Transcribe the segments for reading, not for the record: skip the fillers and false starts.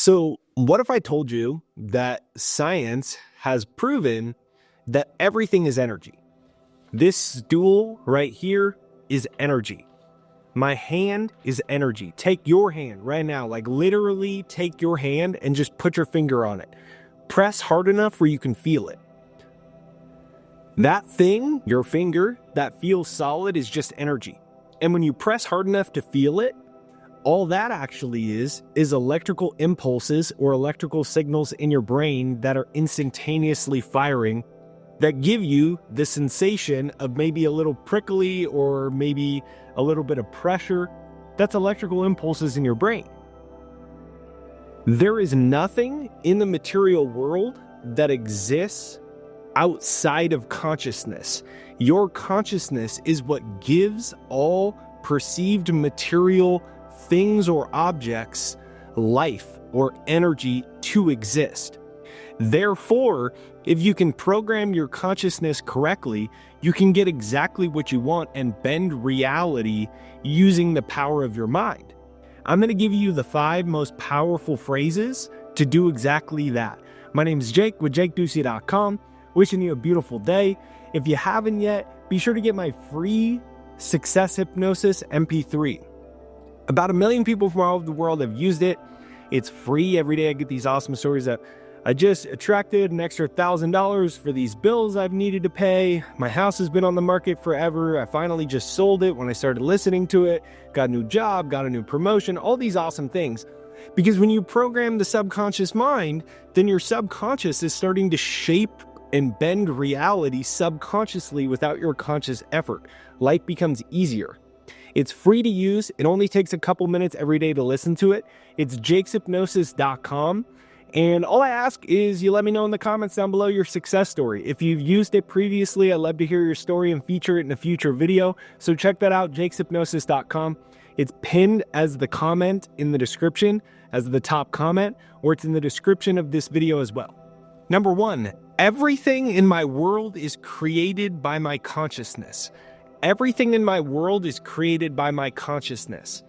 So what if I told you that science has proven that everything is energy? This stool right here is energy. My hand is energy. Take your hand right now, like literally take your hand and just put your finger on it. Press hard enough where you can feel it. That thing, your finger, that feels solid is just energy. And when you press hard enough to feel it, all that actually is electrical impulses or electrical signals in your brain that are instantaneously firing that give you the sensation of maybe a little prickly or maybe a little bit of pressure. That's electrical impulses in your brain. There is nothing in the material world that exists outside of consciousness. Your consciousness is what gives all perceived material things or objects life or energy to exist. Therefore, if you can program your consciousness correctly, you can get exactly what you want and bend reality using the power of your mind. I'm going to give you the 5 most powerful phrases to do exactly that. My name is Jake with jakeducey.com. Wishing you a beautiful day. If you haven't yet, be sure to get my free Success Hypnosis MP3. About 1 million people from all over the world have used it. It's free. Every day I get these awesome stories that I just attracted an extra $1,000 for these bills I've needed to pay. My house has been on the market forever. I finally just sold it when I started listening to it. Got a new job, got a new promotion, all these awesome things. Because when you program the subconscious mind, then your subconscious is starting to shape and bend reality subconsciously without your conscious effort. Life becomes easier. It's free to use. It only takes a couple minutes every day to listen to it. It's jakeshypnosis.com. And all I ask is you let me know in the comments down below your success story. If you've used it previously, I'd love to hear your story and feature it in a future video. So check that out, jakeshypnosis.com. It's pinned as the comment in the description, as the top comment, or it's in the description of this video as well. Number 1, everything in my world is created by my consciousness. Everything in my world is created by my consciousness.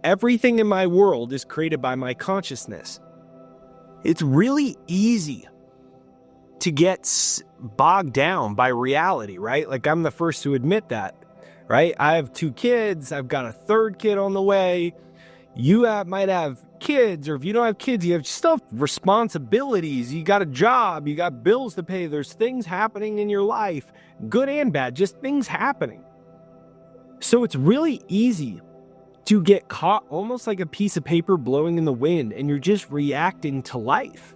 Everything in my world is created by my consciousness. It's really easy to get bogged down by reality, right? Like I'm the first to admit that, right? I have 2 kids. I've got a 3rd kid on the way. You might have kids, or if you don't have kids, you have still responsibilities. You got a job, you got bills to pay. There's things happening in your life, good and bad, just things happening. So it's really easy to get caught almost like a piece of paper blowing in the wind, and you're just reacting to life.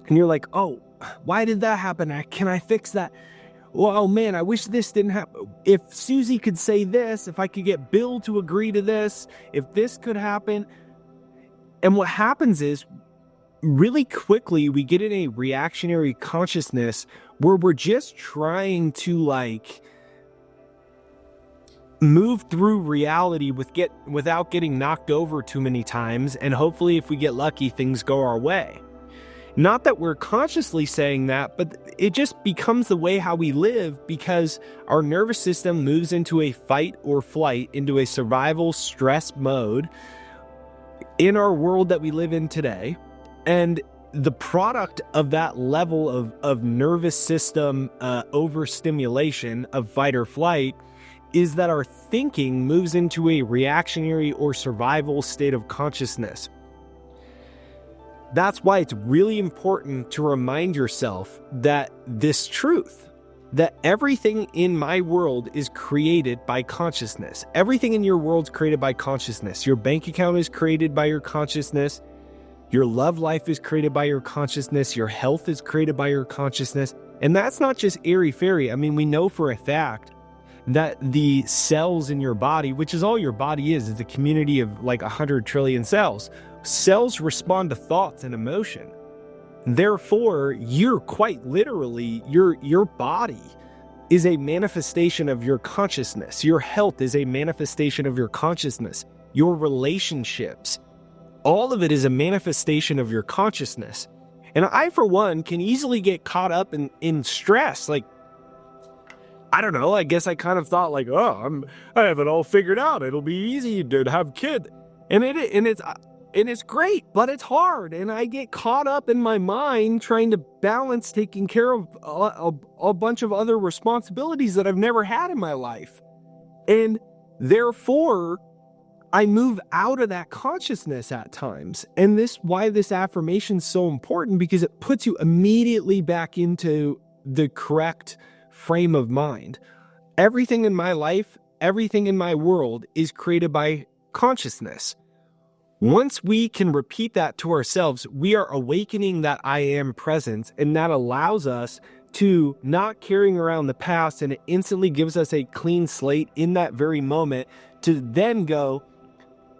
And you're like, oh, why did that happen? Can I fix that? Well, oh man, I wish this didn't happen. If Susie could say this, if I could get Bill to agree to this, if this could happen. And what happens is really quickly we get in a reactionary consciousness where we're just trying to like move through reality without getting knocked over too many times. And hopefully if we get lucky, things go our way. Not that we're consciously saying that, but it just becomes the way how we live because our nervous system moves into a fight or flight, into a survival stress mode in our world that we live in today. And the product of that level of nervous system overstimulation of fight or flight is that our thinking moves into a reactionary or survival state of consciousness. That's why it's really important to remind yourself that this truth, that everything in my world is created by consciousness. Everything in your world is created by consciousness. Your bank account is created by your consciousness. Your love life is created by your consciousness. Your health is created by your consciousness. And that's not just airy-fairy. I mean, we know for a fact that the cells in your body, which is all your body is a community of like 100 trillion cells. Cells respond to thoughts and emotion. Therefore, you're quite literally, your body is a manifestation of your consciousness. Your health is a manifestation of your consciousness. Your relationships, all of it is a manifestation of your consciousness. And I, for one, can easily get caught up in stress. Like, I don't know, I guess I kind of thought like, oh, I have it all figured out. It'll be easy to have kids. And And it's great, but it's hard. And I get caught up in my mind trying to balance taking care of a bunch of other responsibilities that I've never had in my life. And therefore, I move out of that consciousness at times. And why this affirmation is so important, because it puts you immediately back into the correct frame of mind. Everything in my life, everything in my world is created by consciousness. Once we can repeat that to ourselves, we are awakening that I am presence, and that allows us to not carrying around the past, and it instantly gives us a clean slate in that very moment to then go,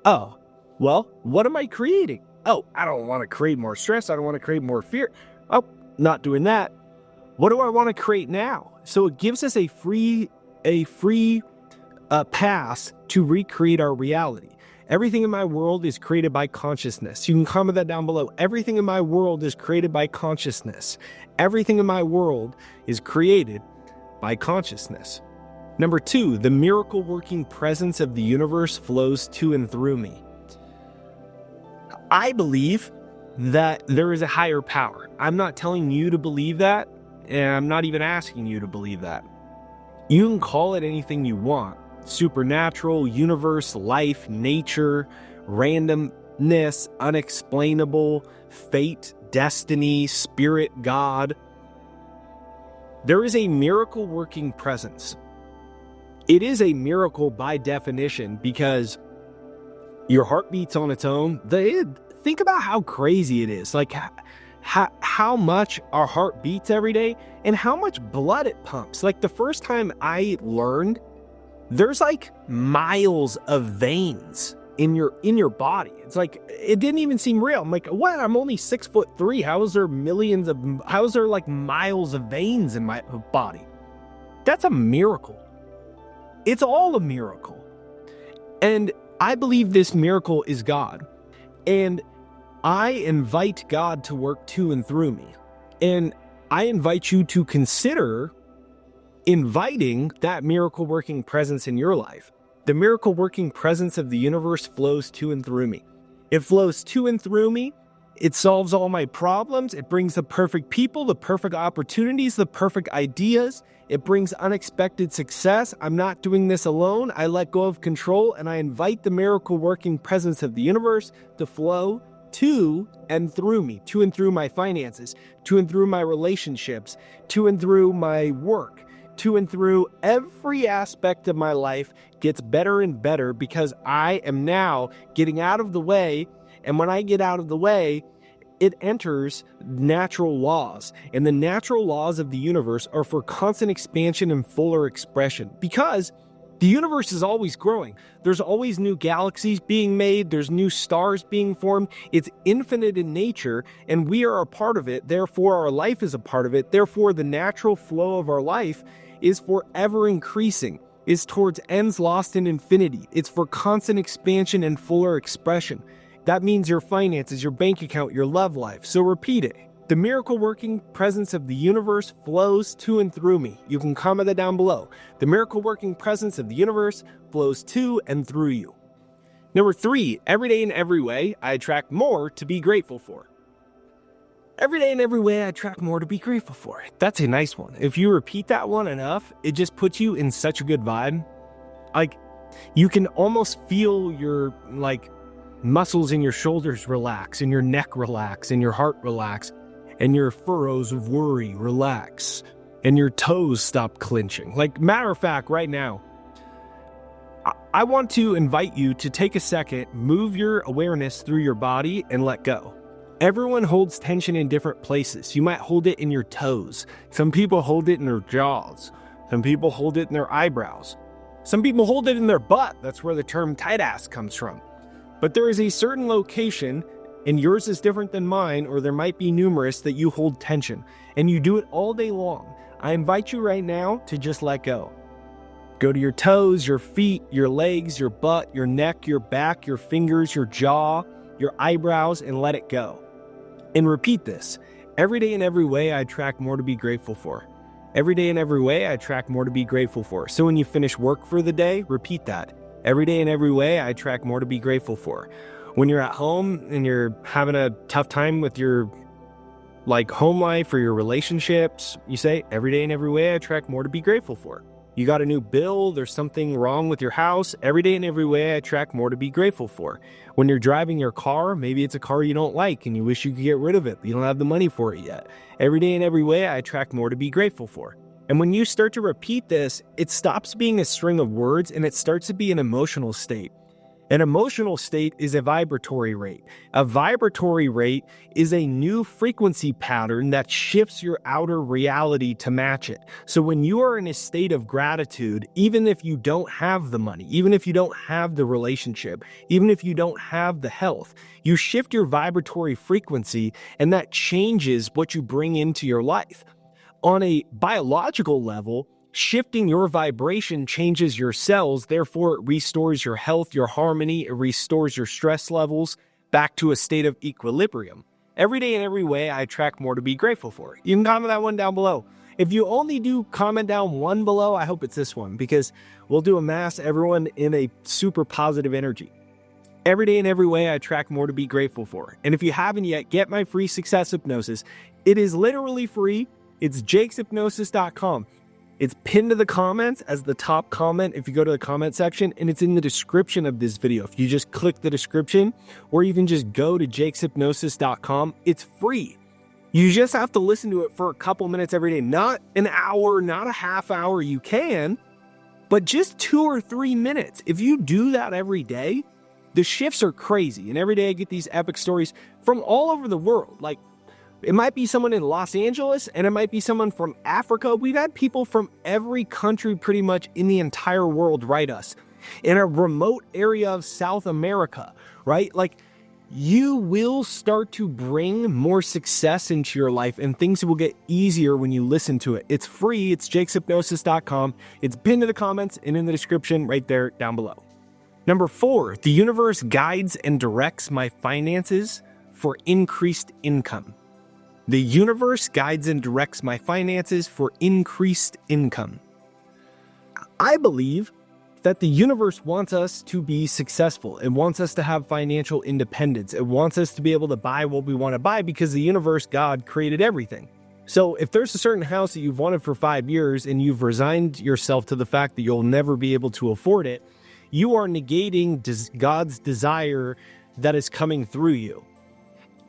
oh, well, what am I creating? Oh, I don't want to create more stress. I don't want to create more fear. Oh, not doing that. What do I want to create now? So it gives us a free pass to recreate our reality. Everything in my world is created by consciousness. You can comment that down below. Everything in my world is created by consciousness. Everything in my world is created by consciousness. Number 2, the miracle working presence of the universe flows to and through me. I believe that there is a higher power. I'm not telling you to believe that, and I'm not even asking you to believe that. You can call it anything you want. Supernatural, universe, life, nature, randomness, unexplainable, fate, destiny, spirit, God. There is a miracle working presence. It is a miracle by definition because your heart beats on its own. Think about how crazy it is. Like how much our heart beats every day and how much blood it pumps. Like the first time I learned, there's like miles of veins in your body. It's like, it didn't even seem real. I'm like, what? I'm only 6'3". How is there like miles of veins in my body? That's a miracle. It's all a miracle. And I believe this miracle is God. And I invite God to work to and through me. And I invite you to consider inviting that miracle working presence in your life. The miracle working presence of the universe flows to and through me. It flows to and through me. It solves all my problems. It brings the perfect people, the perfect opportunities, the perfect ideas. It brings unexpected success. I'm not doing this alone. I let go of control and I invite the miracle working presence of the universe to flow to and through me, to and through my finances, to and through my relationships, to and through my work, to and through every aspect of my life gets better and better because I am now getting out of the way. And when I get out of the way, it enters natural laws. And the natural laws of the universe are for constant expansion and fuller expression because the universe is always growing. There's always new galaxies being made. There's new stars being formed. It's infinite in nature, and we are a part of it. Therefore, our life is a part of it. Therefore, the natural flow of our life is forever increasing. It's towards ends lost in infinity. It's for constant expansion and fuller expression. That means your finances, your bank account, your love life. So repeat it. The miracle working presence of the universe flows to and through me. You can comment that down below. The miracle working presence of the universe flows to and through you. Number 3, every day in every way, I attract more to be grateful for. Every day in every way, I attract more to be grateful for. That's a nice one. If you repeat that one enough, it just puts you in such a good vibe. Like, you can almost feel your, muscles in your shoulders relax, and your neck relax, and your heart relax, and your furrows of worry relax, and your toes stop clenching. Matter of fact, right now, I want to invite you to take a second, move your awareness through your body, and let go. Everyone holds tension in different places. You might hold it in your toes. Some people hold it in their jaws. Some people hold it in their eyebrows. Some people hold it in their butt. That's where the term tight ass comes from. But there is a certain location, and yours is different than mine, or there might be numerous, that you hold tension, and you do it all day long. I invite you right now to just let go. Go to your toes, your feet, your legs, your butt, your neck, your back, your fingers, your jaw, your eyebrows, and let it go. And repeat this. Every day in every way, I attract more to be grateful for. Every day in every way, I attract more to be grateful for. So when you finish work for the day, repeat that. Every day in every way, I attract more to be grateful for. When you're at home and you're having a tough time with your home life or your relationships, you say, every day and every way I attract more to be grateful for. You got a new bill, there's something wrong with your house, every day and every way I attract more to be grateful for. When you're driving your car, maybe it's a car you don't like and you wish you could get rid of it, but you don't have the money for it yet. Every day and every way I attract more to be grateful for. And when you start to repeat this, it stops being a string of words and it starts to be an emotional state. An emotional state is a vibratory rate. A vibratory rate is a new frequency pattern that shifts your outer reality to match it. So when you are in a state of gratitude, even if you don't have the money, even if you don't have the relationship, even if you don't have the health, you shift your vibratory frequency and that changes what you bring into your life. On a biological level, shifting your vibration changes your cells, therefore it restores your health, your harmony, it restores your stress levels back to a state of equilibrium. Every day and every way I attract more to be grateful for. You can comment that one down below. If you only do comment down one below, I hope it's this one because we'll do a mass everyone in a super positive energy. Every day and every way I attract more to be grateful for. And if you haven't yet, get my free success hypnosis. It is literally free. It's jakeshypnosis.com. It's pinned to the comments as the top comment if you go to the comment section, and it's in the description of this video. If you just click the description, or even just go to jakeshypnosis.com, it's free. You just have to listen to it for a couple minutes every day. Not an hour, not a half hour, you can, but just 2 or 3 minutes. If you do that every day, the shifts are crazy. And every day I get these epic stories from all over the world. Like, it might be someone in Los Angeles, and it might be someone from Africa. We've had people from every country pretty much in the entire world write us. In a remote area of South America, right? Like, you will start to bring more success into your life, and things will get easier when you listen to it. It's free. It's jakeshypnosis.com. It's pinned to the comments and in the description right there down below. Number 4, the universe guides and directs my finances for increased income. The universe guides and directs my finances for increased income. I believe that the universe wants us to be successful. It wants us to have financial independence. It wants us to be able to buy what we want to buy because the universe, God, created everything. So if there's a certain house that you've wanted for 5 years and you've resigned yourself to the fact that you'll never be able to afford it, you are negating God's desire that is coming through you.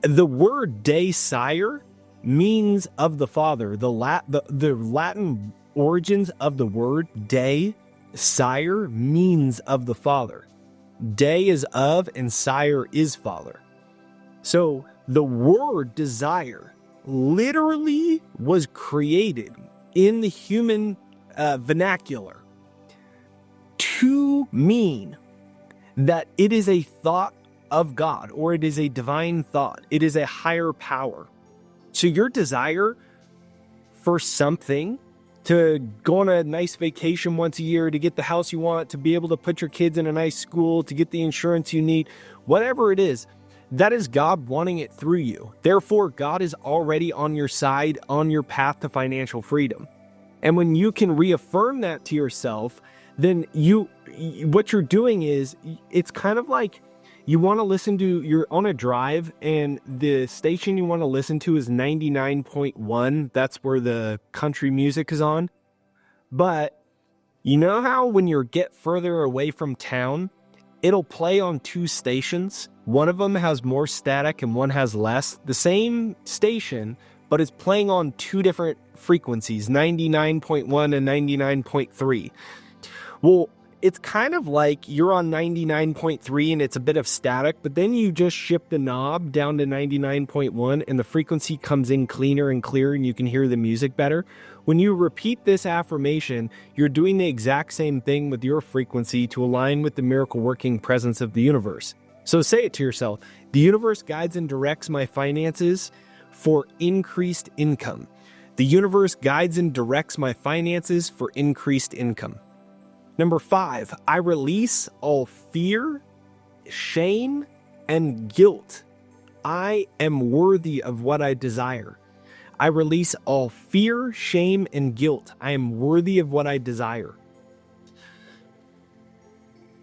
The word desire means of the Father. The Latin origins of the word sire means of the Father. De is of and sire is father. So the word desire literally was created in the human vernacular to mean that it is a thought of God, or it is a divine thought. It is a higher power. So your desire for something, to go on a nice vacation once a year, to get the house you want, to be able to put your kids in a nice school, to get the insurance you need, whatever it is, that is God wanting it through you. Therefore, God is already on your side, on your path to financial freedom. And when you can reaffirm that to yourself, then what you're doing is, it's kind of like, you want to listen to, you're on a drive and the station you want to listen to is 99.1. That's where the country music is on. But you know how when you get further away from town, it'll play on 2 stations. One of them has more static and one has less. The same station, but it's playing on 2 different frequencies, 99.1 and 99.3. Well, it's kind of like you're on 99.3 and it's a bit of static, but then you just shift the knob down to 99.1 and the frequency comes in cleaner and clearer and you can hear the music better. When you repeat this affirmation, you're doing the exact same thing with your frequency to align with the miracle working presence of the universe. So say it to yourself. The universe guides and directs my finances for increased income. The universe guides and directs my finances for increased income. Number 5, I release all fear, shame, and guilt. I am worthy of what I desire. I release all fear, shame, and guilt. I am worthy of what I desire.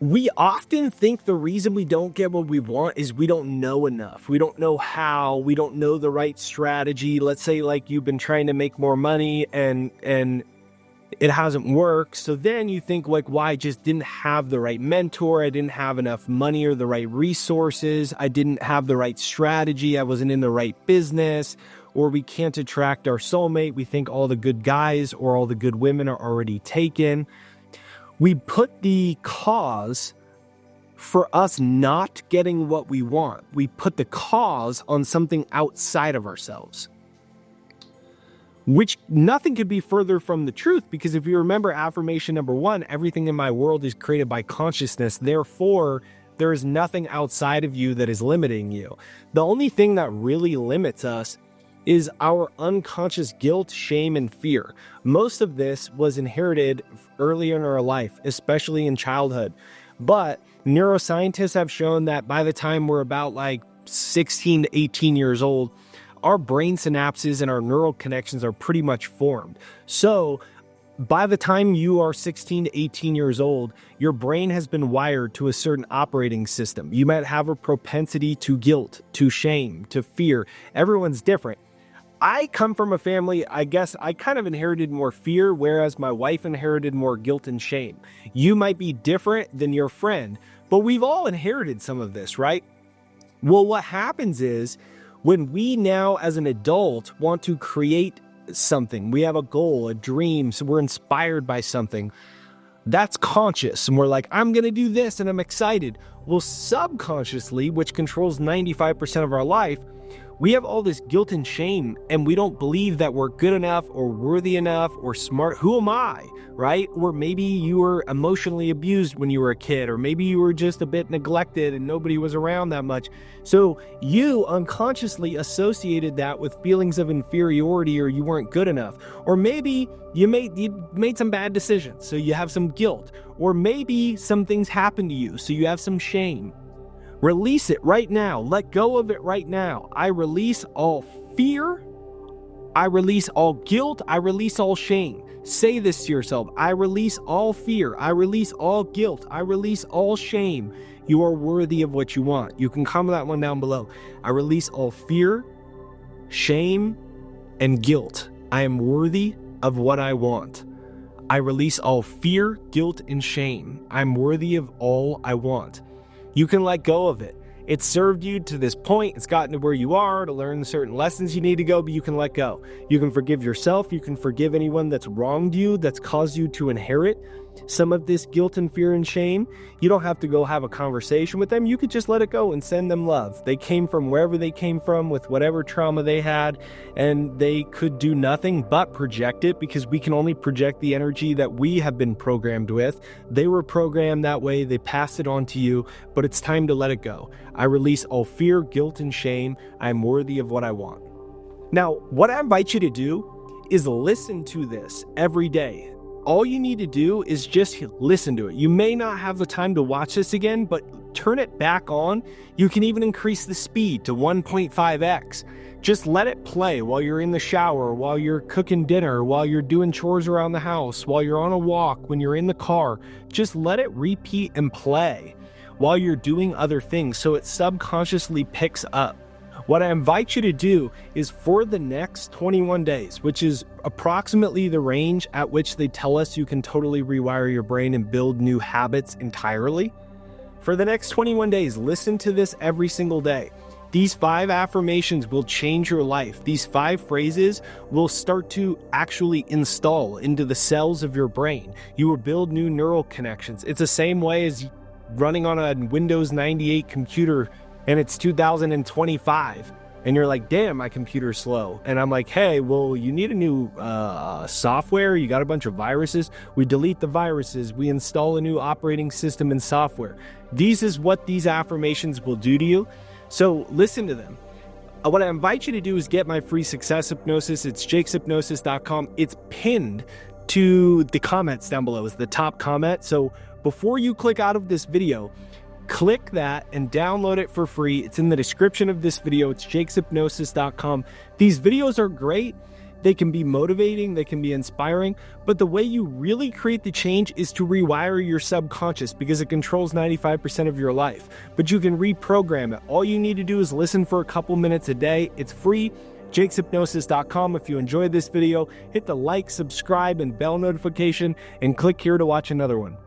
We often think the reason we don't get what we want is we don't know enough. We don't know how, we don't know the right strategy. Let's say like you've been trying to make more money and it hasn't worked. So then you think like, well, I just didn't have the right mentor. I didn't have enough money or the right resources. I didn't have the right strategy. I wasn't in the right business. Or we can't attract our soulmate. We think all the good guys or all the good women are already taken. We put the cause for us not getting what we want. We put the cause on something outside of ourselves, which nothing could be further from the truth, because if you remember affirmation number 1, everything in my world is created by consciousness. Therefore, there is nothing outside of you that is limiting you. The only thing that really limits us is our unconscious guilt, shame, and fear. Most of this was inherited early in our life, especially in childhood. But neuroscientists have shown that by the time we're about like 16 to 18 years old, our brain synapses and our neural connections are pretty much formed. So by the time you are 16 to 18 years old, your brain has been wired to a certain operating system. You might have a propensity to guilt, to shame, to fear. Everyone's different. I come from a family, I guess I kind of inherited more fear, whereas my wife inherited more guilt and shame. You might be different than your friend, but we've all inherited some of this, right? Well, what happens is when we now as an adult want to create something, we have a goal, a dream, so we're inspired by something, that's conscious. And we're like, I'm going to do this and I'm excited. Well, subconsciously, which controls 95% of our life, we have all this guilt and shame, and we don't believe that we're good enough or worthy enough or smart. Who am I, right? Or maybe you were emotionally abused when you were a kid, or maybe you were just a bit neglected and nobody was around that much. So you unconsciously associated that with feelings of inferiority, or you weren't good enough. Or maybe you made some bad decisions, so you have some guilt. Or maybe some things happened to you, so you have some shame. Release it right now. Let go of it right now. I release all fear. I release all guilt. I release all shame. Say this to yourself. I release all fear. I release all guilt. I release all shame. You are worthy of what you want. You can comment that one down below. I release all fear, shame, and guilt. I am worthy of what I want. I release all fear, guilt, and shame. I'm worthy of all I want. You can let go of it. It's served you to this point. It's gotten to where you are to learn certain lessons you need to go, but you can let go. You can forgive yourself. You can forgive anyone that's wronged you, that's caused you to inherit some of this guilt and fear and shame. You don't have to go have a conversation with them. You could just let it go and send them love. They came from wherever they came from with whatever trauma they had, and they could do nothing but project it, because we can only project the energy that we have been programmed with. They were programmed that way. They passed it on to you, but it's time to let it go. I release all fear, guilt, and shame. I am worthy of what I want. Now, what I invite you to do is listen to this every day. All you need to do is just listen to it. You may not have the time to watch this again, but turn it back on. You can even increase the speed to 1.5x. Just let it play while you're in the shower, while you're cooking dinner, while you're doing chores around the house, while you're on a walk, when you're in the car. Just let it repeat and play while you're doing other things, so it subconsciously picks up. What I invite you to do is for the next 21 days, which is approximately the range at which they tell us you can totally rewire your brain and build new habits entirely. For the next 21 days, listen to this every single day. These 5 affirmations will change your life. These 5 phrases will start to actually install into the cells of your brain. You will build new neural connections. It's the same way as running on a Windows 98 computer and it's 2025 and you're like, damn, my computer's slow. And I'm like, hey, well, you need a new software. You got a bunch of viruses. We delete the viruses. We install a new operating system and software. This is what these affirmations will do to you. So listen to them. What I invite you to do is get my free success hypnosis. It's jakeshypnosis.com. It's pinned to the comments down below. It's the top comment. So before you click out of this video, click that and download it for free. It's in the description of this video. It's jakeshypnosis.com. These videos are great They can be motivating, they can be inspiring, but the way you really create the change is to rewire your subconscious because it controls 95% of your life. But you can reprogram it. All you need to do is listen for a couple minutes a day. It's free. jakeshypnosis.com. If you enjoyed this video, hit the like, subscribe, and bell notification, and click here to watch another one.